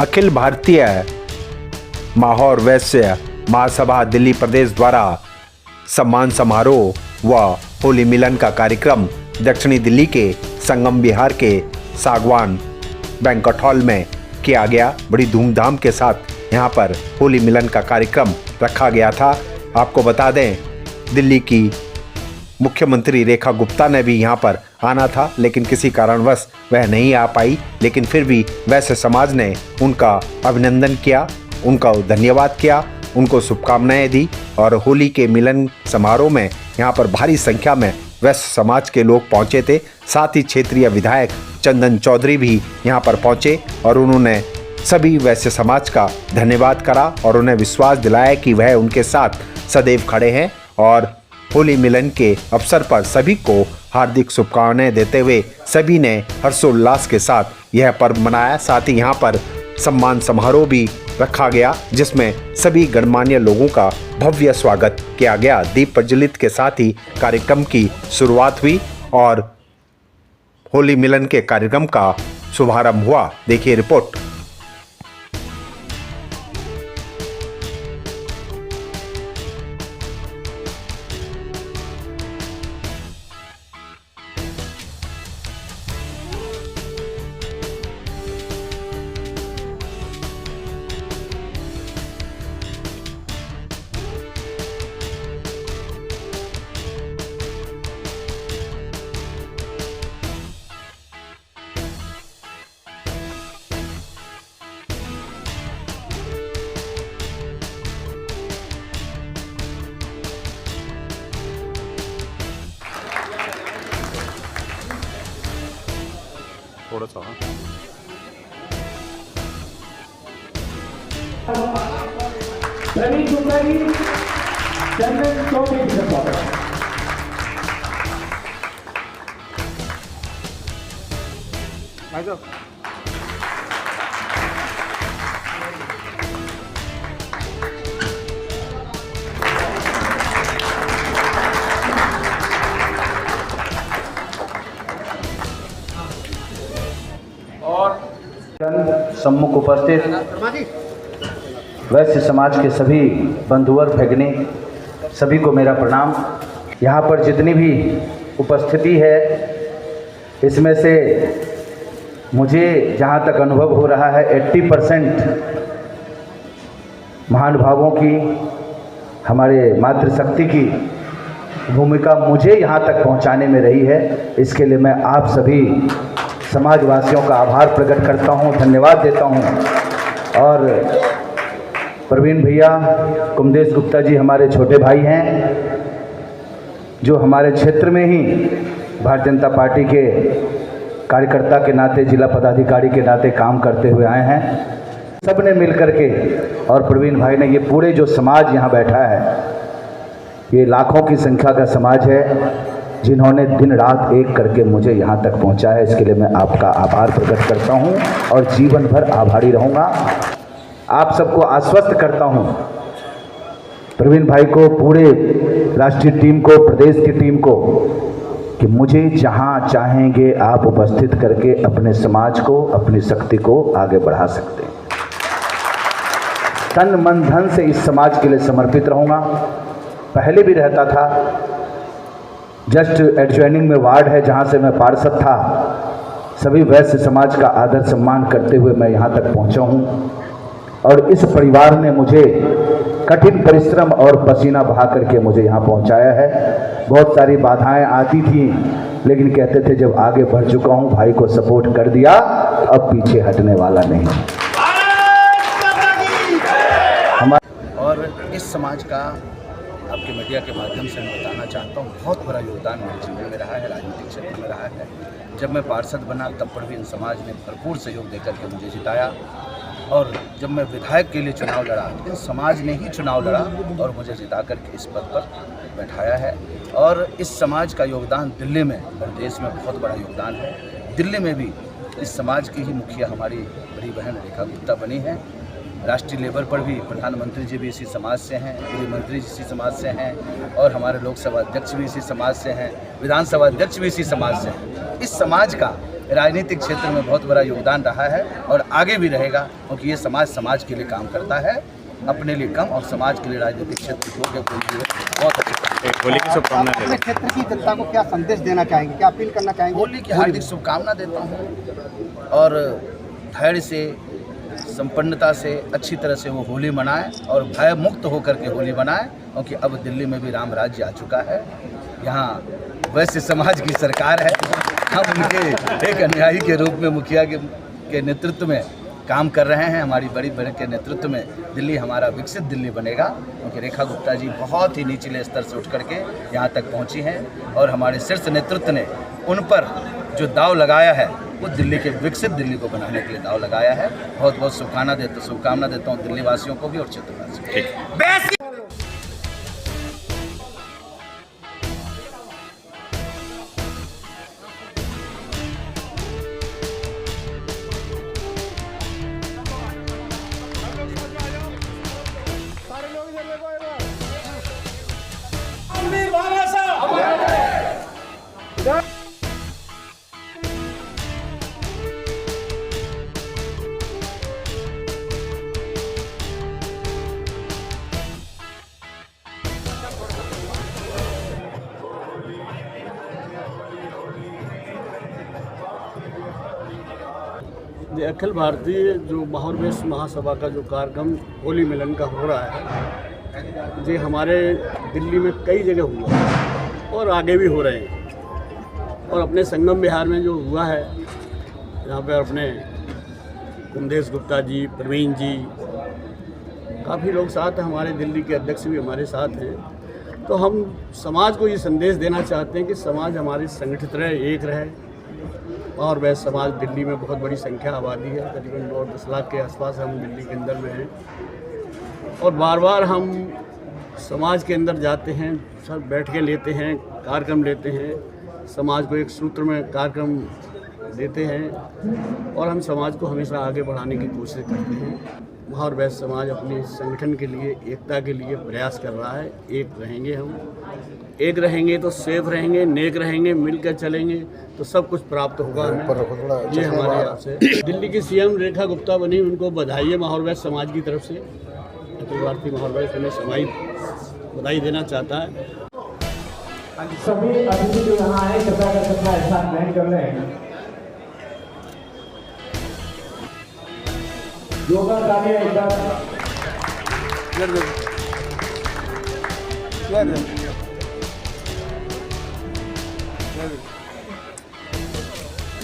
अखिल भारतीय माहौर वैश्य महासभा दिल्ली प्रदेश द्वारा सम्मान समारोह व होली मिलन का कार्यक्रम दक्षिणी दिल्ली के संगम विहार के सागवान बैंक्वेट हॉल में किया गया। बड़ी धूमधाम के साथ यहाँ पर होली मिलन का कार्यक्रम रखा गया था। आपको बता दें, दिल्ली की मुख्यमंत्री रेखा गुप्ता ने भी यहाँ पर आना था, लेकिन किसी कारणवश वह नहीं आ पाई। लेकिन फिर भी वैश्य समाज ने उनका अभिनंदन किया, उनका धन्यवाद किया, उनको शुभकामनाएं दी और होली के मिलन समारोह में यहाँ पर भारी संख्या में वैश्य समाज के लोग पहुँचे थे। साथ ही क्षेत्रीय विधायक चंदन चौधरी भी यहाँ पर पहुँचे और उन्होंने सभी वैश्य समाज का धन्यवाद करा और उन्हें विश्वास दिलाया कि वह उनके साथ सदैव खड़े हैं। और होली मिलन के अवसर पर सभी को हार्दिक शुभकामनाएं देते हुए सभी ने हर्षोल्लास के साथ यह पर्व मनाया। साथ ही यहाँ पर सम्मान समारोह भी रखा गया, जिसमें सभी गणमान्य लोगों का भव्य स्वागत किया गया। दीप प्रज्वलित के साथ ही कार्यक्रम की शुरुआत हुई और होली मिलन के कार्यक्रम का शुभारंभ हुआ। देखिए रिपोर्ट। थोड़ा सा रवि गुप्ता जी, चंदन चौधरी जी का सम्मुख उपस्थित वैश्य समाज के सभी बंधुवर भगिनी सभी को मेरा प्रणाम। यहाँ पर जितनी भी उपस्थिति है, इसमें से मुझे जहाँ तक अनुभव हो रहा है 80% महानुभावों की, हमारे मातृशक्ति की भूमिका मुझे यहाँ तक पहुँचाने में रही है। इसके लिए मैं आप सभी समाजवासियों का आभार प्रकट करता हूं, धन्यवाद देता हूं। और प्रवीण भैया, कुमदेश गुप्ता जी हमारे छोटे भाई हैं, जो हमारे क्षेत्र में ही भारतीय जनता पार्टी के कार्यकर्ता के नाते, जिला पदाधिकारी के नाते काम करते हुए आए हैं। सब ने मिल कर के और प्रवीण भाई ने, ये पूरे जो समाज यहाँ बैठा है, ये लाखों की संख्या का समाज है, जिन्होंने दिन रात एक करके मुझे यहाँ तक पहुँचाया। इसके लिए मैं आपका आभार प्रकट करता हूँ और जीवन भर आभारी रहूँगा। आप सबको आश्वस्त करता हूँ, प्रवीण भाई को, पूरे राष्ट्रीय टीम को, प्रदेश की टीम को, कि मुझे जहाँ चाहेंगे आप उपस्थित करके अपने समाज को, अपनी शक्ति को आगे बढ़ा सकते हैं। तन मन धन से इस समाज के लिए समर्पित रहूँगा। पहले भी रहता था, जस्ट एडजॉइनिंग में वार्ड है जहाँ से मैं पार्षद था। सभी वैश्य समाज का आदर सम्मान करते हुए मैं यहाँ तक पहुँचा हूँ और इस परिवार ने मुझे कठिन परिश्रम और पसीना बहा करके मुझे यहाँ पहुँचाया है। बहुत सारी बाधाएं आती थी, लेकिन कहते थे जब आगे बढ़ चुका हूँ, भाई को सपोर्ट कर दिया, अब पीछे हटने वाला नहीं। और इस समाज का आपके मीडिया के माध्यम से मैं बताना चाहता हूँ, बहुत बड़ा योगदान मेरे जीवन में रहा है, राजनीतिक क्षेत्र में रहा है। जब मैं पार्षद बना तब प्रवीण समाज ने भरपूर सहयोग देकर के मुझे जिताया, और जब मैं विधायक के लिए चुनाव लड़ा, इन समाज ने ही चुनाव लड़ा और मुझे जिता करके इस पद पर बैठाया है। और इस समाज का योगदान दिल्ली में और देश में बहुत बड़ा योगदान है। दिल्ली में भी इस समाज की ही मुखिया हमारी बड़ी बहन रेखा गुप्ता बनी है। राष्ट्रीय लेवल पर भी प्रधानमंत्री जी भी इसी समाज से हैं, गृह मंत्री जी इसी समाज से हैं, और हमारे लोकसभा अध्यक्ष भी इसी समाज से हैं, विधानसभा अध्यक्ष भी इसी समाज से हैं। इस समाज का राजनीतिक क्षेत्र में बहुत बड़ा योगदान रहा है और आगे भी रहेगा, क्योंकि ये समाज के लिए काम करता है, अपने लिए कम और समाज के लिए राजनीतिक क्षेत्र को बहुत अच्छे। होली की शुभकामनाएं अपने क्षेत्र की जनता को क्या संदेश देना चाहेंगे, क्या अपील करना चाहेंगे? होली की हार्दिक शुभकामना देता हूँ और धैर्य से, संपन्नता से, अच्छी तरह से वो होली मनाएं और भय मुक्त होकर के होली मनाएं, क्योंकि अब दिल्ली में भी राम राज्य आ चुका है। यहाँ वैश्य समाज की सरकार है, हम उनके एक अनुयायी के रूप में मुखिया के नेतृत्व में काम कर रहे हैं। हमारी बड़ी बहन के नेतृत्व में दिल्ली हमारा विकसित दिल्ली बनेगा, क्योंकि रेखा गुप्ता जी बहुत ही निचले स्तर से उठ करके यहाँ तक पहुँची हैं और हमारे शीर्ष नेतृत्व ने उन पर जो दाव लगाया है वो दिल्ली के विकसित दिल्ली को बनाने के लिए दाव लगाया है। बहुत बहुत शुभकामना देता हूँ दिल्ली वासियों को भी और क्षेत्रवासियों को। अखिल भारतीय जो माहौर वैश्य महासभा का जो कार्यक्रम होली मिलन का हो रहा है, ये हमारे दिल्ली में कई जगह हुआ है और आगे भी हो रहे हैं। और अपने संगम बिहार में जो हुआ है, यहाँ पर अपने कुमदेश गुप्ता जी, प्रवीण जी, काफ़ी लोग साथ हैं, हमारे दिल्ली के अध्यक्ष भी हमारे साथ हैं। तो हम समाज को ये संदेश देना चाहते हैं कि समाज हमारी संगठित रहे, एक रहे। और वैश्य समाज दिल्ली में बहुत बड़ी संख्या आबादी है, करीबन 9-10 लाख के आसपास हम दिल्ली के अंदर में हैं। और बार बार हम समाज के अंदर जाते हैं, सब बैठ के लेते हैं, कार्यक्रम लेते हैं, समाज को एक सूत्र में कार्यक्रम देते हैं और हम समाज को हमेशा आगे बढ़ाने की कोशिश करते हैं। माहौर वैश्य समाज अपने संगठन के लिए, एकता के लिए प्रयास कर रहा है। एक रहेंगे हम, एक रहेंगे तो सेफ रहेंगे, नेक रहेंगे, मिलकर चलेंगे तो सब कुछ प्राप्त होगा हमें। ये हमारे यहाँ से दिल्ली की सीएम रेखा गुप्ता बनी, उनको बधाई है माहौर वैश्य समाज की तरफ से। अखिल भारतीय माहौर वैश्य में समाज बधाई देना चाहता है। सभी अतिथि जो यहाँ आए कृपया कर अपना स्थान ग्रहण कर रहे हैं। योगा कार्य एकदम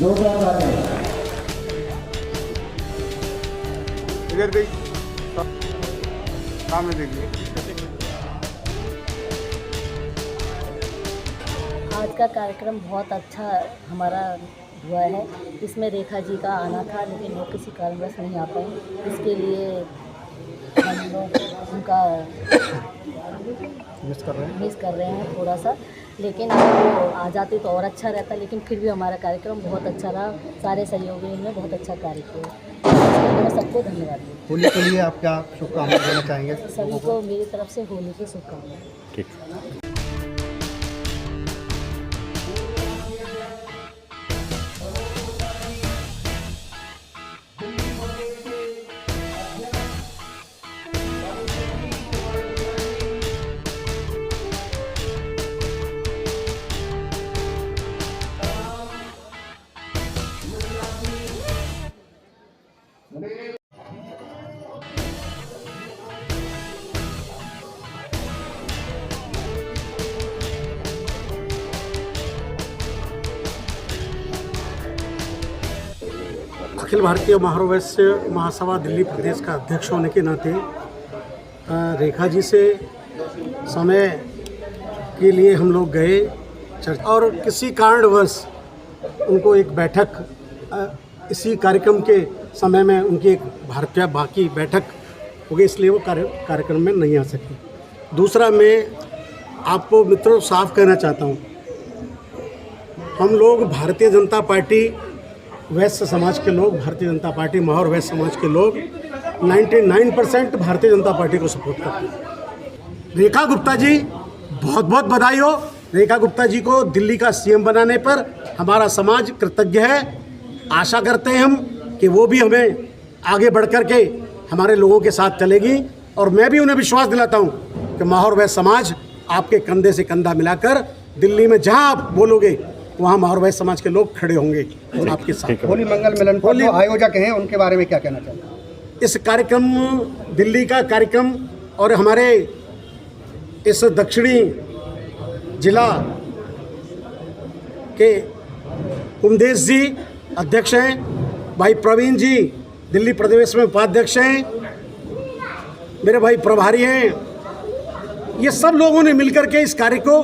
योगा कार्य इधर देख, सामने देखिए। आज का कार्यक्रम बहुत अच्छा हमारा हुआ है। इसमें रेखा जी का आना था, लेकिन वो किसी कारणवश नहीं आ पाए। इसके लिए हम लोग उनका मिस कर रहे हैं थोड़ा सा, लेकिन अगर वो आ जाते तो और अच्छा रहता। लेकिन फिर भी हमारा कार्यक्रम बहुत अच्छा रहा, सारे सहयोगियों ने बहुत अच्छा कार्य किया। मैं सबको धन्यवाद दूँ। होली के लिए आप क्या शुभकामनाएं देना चाहेंगे? सभी को मेरी तरफ से होली की शुभकामनाएं। अखिल भारतीय माहौर वैश्य महासभा दिल्ली प्रदेश का अध्यक्ष होने के नाते रेखा जी से समय के लिए हम लोग गए चर्चा, और किसी कारणवश उनको एक बैठक इसी कार्यक्रम के समय में उनकी एक भारतीय बाकी बैठक हो गई, इसलिए वो कार्यक्रम में नहीं आ सके। दूसरा, मैं आपको मित्रों साफ कहना चाहता हूँ, हम लोग भारतीय जनता पार्टी वैश्य समाज के लोग, भारतीय जनता पार्टी माहौर वैश्य समाज के लोग 99% भारतीय जनता पार्टी को सपोर्ट करते हैं। रेखा गुप्ता जी, बहुत बहुत बधाई हो। रेखा गुप्ता जी को दिल्ली का सीएम बनाने पर हमारा समाज कृतज्ञ है। आशा करते हैं हम कि वो भी हमें आगे बढ़ कर के हमारे लोगों के साथ चलेगी। और मैं भी उन्हें विश्वास दिलाता हूँ कि माहौर वैश्य समाज आपके कंधे से कंधा मिलाकर दिल्ली में जहाँ आप बोलोगे वहाँ माहौर वैश्य समाज के लोग खड़े होंगे आपके साथ। होली मंगल मिलन पर जो आयोजक हैं उनके बारे में क्या कहना चाहते हैं? इस कार्यक्रम, दिल्ली का कार्यक्रम और हमारे इस दक्षिणी जिला के कुमदेश जी अध्यक्ष हैं, भाई प्रवीण जी दिल्ली प्रदेश में उपाध्यक्ष हैं, मेरे भाई प्रभारी हैं, ये सब लोगों ने मिलकर के इस कार्य को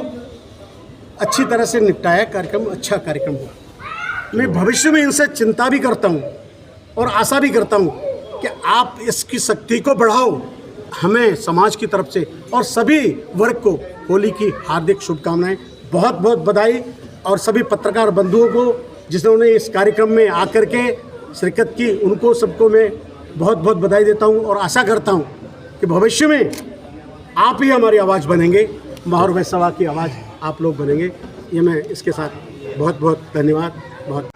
अच्छी तरह से निपटाया। कार्यक्रम अच्छा कार्यक्रम हुआ। मैं भविष्य में इनसे चिंता भी करता हूँ और आशा भी करता हूँ कि आप इसकी शक्ति को बढ़ाओ। हमें समाज की तरफ से और सभी वर्ग को होली की हार्दिक शुभकामनाएं, बहुत बहुत बधाई। और सभी पत्रकार बंधुओं को जिन्होंने इस कार्यक्रम में आकर के शिरकत की, उनको सबको मैं बहुत बहुत बधाई देता हूं और आशा करता हूं कि भविष्य में आप ही हमारी आवाज़ बनेंगे, माहौर वैश्य समाज की आवाज़ आप लोग बनेंगे। ये मैं इसके साथ बहुत बहुत धन्यवाद। बहुत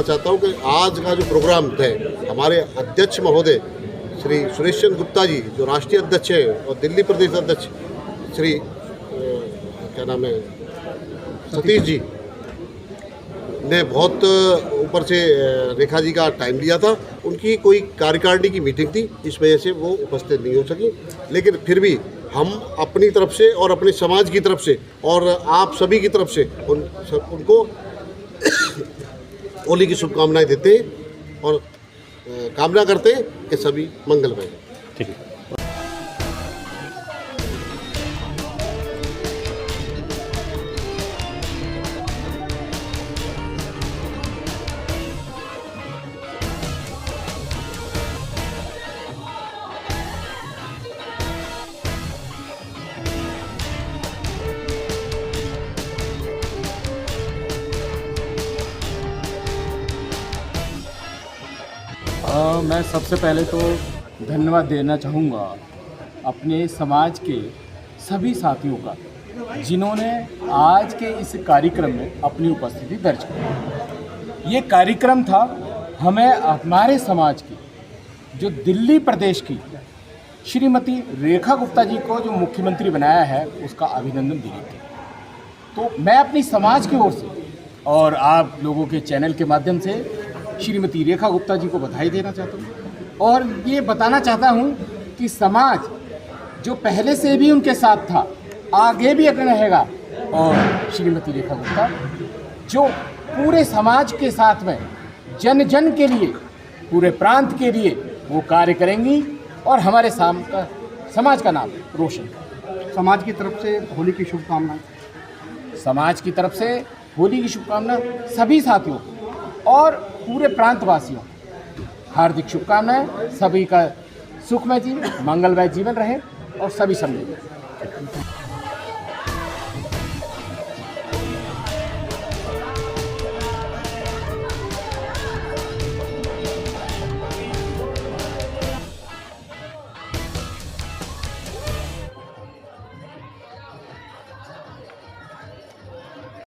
चाहता हूँ कि आज का जो प्रोग्राम है, हमारे अध्यक्ष महोदय श्री सुरेश चंद्र गुप्ता जी जो राष्ट्रीय अध्यक्ष है और दिल्ली प्रदेश अध्यक्ष श्री क्या नाम है सतीश जी ने बहुत ऊपर से रेखा जी का टाइम दिया था। उनकी कोई कार्यकारिणी की मीटिंग थी, इस वजह से वो उपस्थित नहीं हो सकी। लेकिन फिर भी हम अपनी तरफ से और अपने समाज की तरफ से और आप सभी की तरफ से उनको होली की शुभकामनाएं देते हैं और कामना करते हैं कि सभी मंगलमय। ठीक है। मैं सबसे पहले तो धन्यवाद देना चाहूँगा अपने समाज के सभी साथियों का जिन्होंने आज के इस कार्यक्रम में अपनी उपस्थिति दर्ज की। ये कार्यक्रम था हमें हमारे समाज की जो दिल्ली प्रदेश की श्रीमती रेखा गुप्ता जी को जो मुख्यमंत्री बनाया है उसका अभिनंदन देने थे। तो मैं अपनी समाज की ओर से और आप लोगों के चैनल के माध्यम से श्रीमती रेखा गुप्ता जी को बधाई देना चाहता हूँ और ये बताना चाहता हूँ कि समाज जो पहले से भी उनके साथ था आगे भी अगर रहेगा। और श्रीमती रेखा गुप्ता जो पूरे समाज के साथ में जन जन के लिए, पूरे प्रांत के लिए वो कार्य करेंगी और हमारे समाज का नाम रोशन। समाज की तरफ से होली की शुभकामनाएं। समाज की तरफ से होली की शुभकामना सभी साथियों और पूरे प्रांतवासियों हार्दिक शुभकामनाएं। सभी का सुखमय जीवन, मंगलमय जीवन रहे और सभी समृद्ध।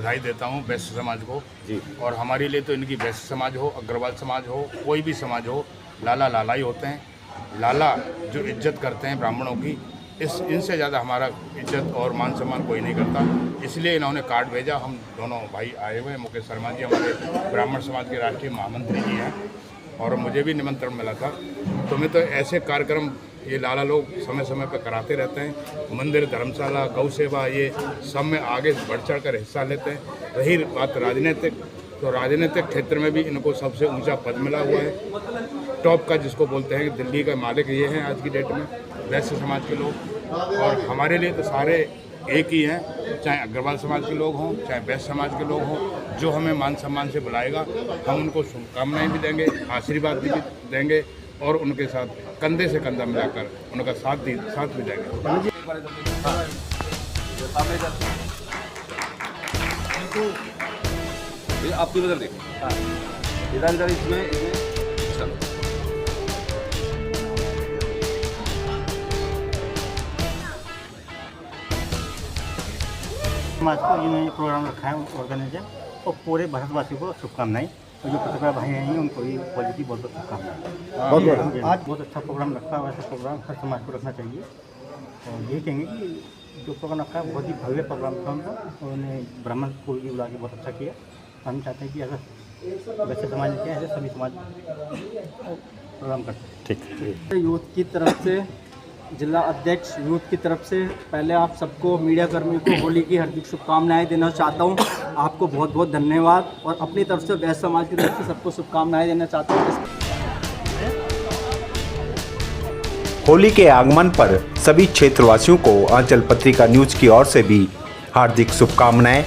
बधाई देता हूँ वैश्य समाज को जी। और हमारे लिए तो इनकी वैश्य समाज हो, अग्रवाल समाज हो, कोई भी समाज हो, लाला लाला ही होते हैं। लाला जो इज्जत करते हैं ब्राह्मणों की, इनसे ज़्यादा हमारा इज्जत और मान सम्मान कोई नहीं करता। इसलिए इन्होंने कार्ड भेजा। हम दोनों भाई आए हुए हैं। मुकेश शर्मा जी हमारे ब्राह्मण समाज के राष्ट्रीय महामंत्री जी हैं और मुझे भी निमंत्रण मिला था। तो मैं तो ऐसे कार्यक्रम ये लाला लोग समय समय पर कराते रहते हैं। मंदिर, धर्मशाला, गौ सेवा, ये सब में आगे बढ़ चढ़ कर हिस्सा लेते हैं। रही बात राजनीतिक, तो राजनीतिक क्षेत्र में भी इनको सबसे ऊंचा पद मिला हुआ है, टॉप का जिसको बोलते हैं। दिल्ली का मालिक ये हैं आज की डेट में वैश्य समाज के लोग। और हमारे लिए तो सारे एक ही हैं, चाहे अग्रवाल समाज के लोग हों, चाहे वैश्य समाज के लोग हों। जो हमें मान सम्मान से बुलाएगा हम उनको शुभकामनाएं भी देंगे, आशीर्वाद भी देंगे और उनके साथ कंधे से कंधा मिलाकर उनका साथ भी देंगे। आपकी नजर देखिए, इधर इसमें चलो। समाज को जिन्होंने प्रोग्राम रखा है ऑर्गेनाइजर और पूरे भारतवासियों को शुभकामनाएं और जो पत्रकार भाई हैं उनको भी पॉजिटिव बहुत बहुत शुभकामनाएं। आज बहुत अच्छा प्रोग्राम रखा है, वैसा प्रोग्राम हर समाज को रखना चाहिए और ये कहेंगे कि जो प्रोग्राम रखा है बहुत ही भव्य प्रोग्राम था उनका और उन्हें ब्राह्मण को भी बुला के बहुत अच्छा किया। हम चाहते हैं कि अगर वैसे समाज के ऐसे सभी समाज प्रोग्राम करते हैं। ठीक। यूथ की तरफ से, जिला अध्यक्ष यूथ की तरफ से पहले आप सबको मीडिया कर्मियों को होली की हार्दिक शुभकामनाएं देना चाहता हूं। आपको बहुत बहुत धन्यवाद और अपनी तरफ से वैश्य समाज की तरफ से सबको शुभकामनाएं देना चाहता हूं। होली के आगमन पर सभी क्षेत्रवासियों को आंचल पत्रिका न्यूज की ओर से भी हार्दिक शुभकामनाएं।